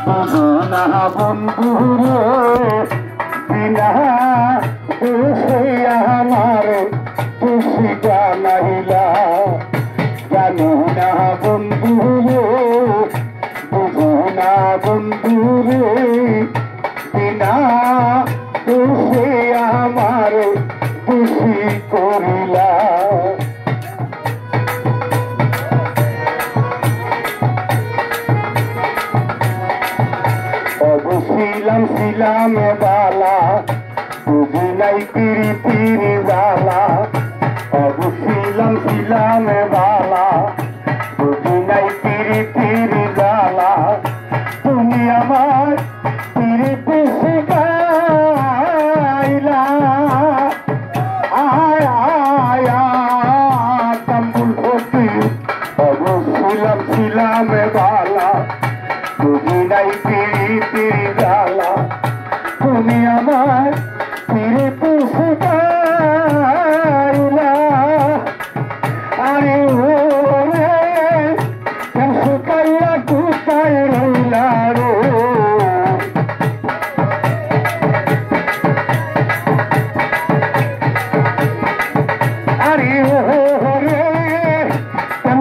না বন্ধু রে বিনা দোষে আমার খুশি জানাইলা জানো না বন্ধু রে বুঝো না বন্ধু রে বিনা দোষে আমার খুশি করিলা ছিলাম বালা বুঝি নাই পিড়ি পিড়ি জালা ছিলাম বালা বুঝি নাই পিড়ি পিড়ি জালা তুমি আমার পিড়ি পিসি গাইলা আয় আয় তাম্বুল ভর্তি ছিলাম বালা বুঝি নাই পিড়ি পিড়ি জালা তুমি আমার ফিরে পুষে গাইলা আরে ওরে শুকাইয়া কোথায় রইলা রে আরে ওরে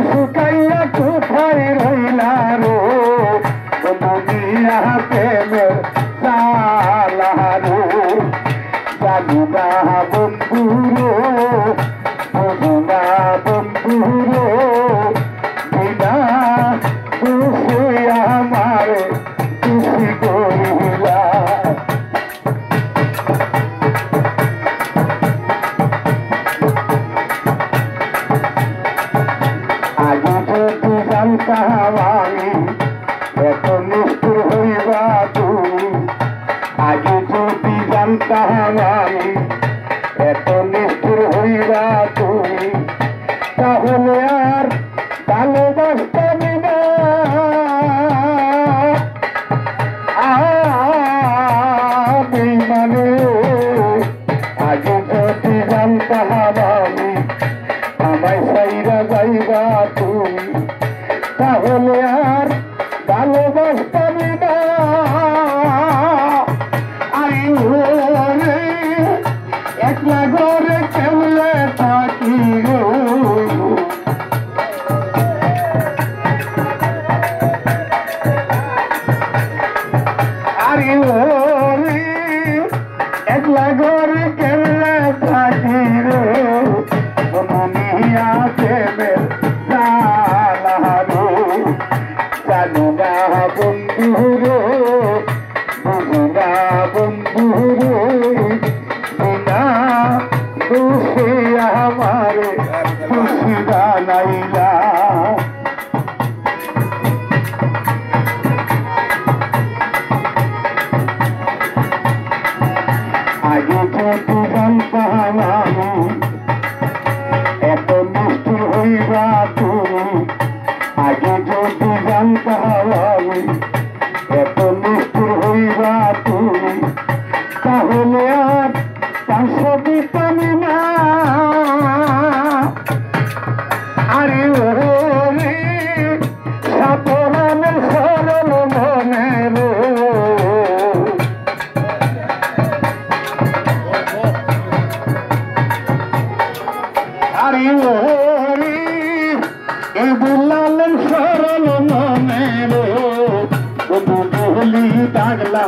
শুকাইয়া কোথায় রইলা রে দুনিয়া প্রেমের সালারো জানুনা বন্ধুরো বুঝুনা বন্ধুরো বিনা দোষে আমার খুশি করিলা আগে যদি জানতাম আমি এত নিষ্ঠুর হইবা তুমি আগে যদি জানতাম আমি এত নিষ্ঠুর হইবা তুমি তাহলে আর ভালোবাসতাম না আমি মানে আগে যদি জানতাম আমি আমায় সাইরা যাইবা তুমি তাহলে আর ভালোবাসতাম না আরে ওরে একলা ঘরে কেমনে থাকি গো আরে ওরে একলা ঘরে কেমনে থাকি রে মনিয়া প্রেমের জালারো জানুনা বন্ধুরো বুঝুনা বন্ধুরো বিনা দোষে আমার খুশি জানাইলা আগে যদি জানতাম আমি এত নিষ্ঠুর হইবা তুমি আগে যদি জানতাম আমি এত নিষ্ঠুর হইবা তুমি তাহলে আর পাঁচশো দিতাম না আরে ওরে সাপরানের সরল মনে রে আরে ওরে এই বুলালেন সরল মনে রে বলি ডাগলা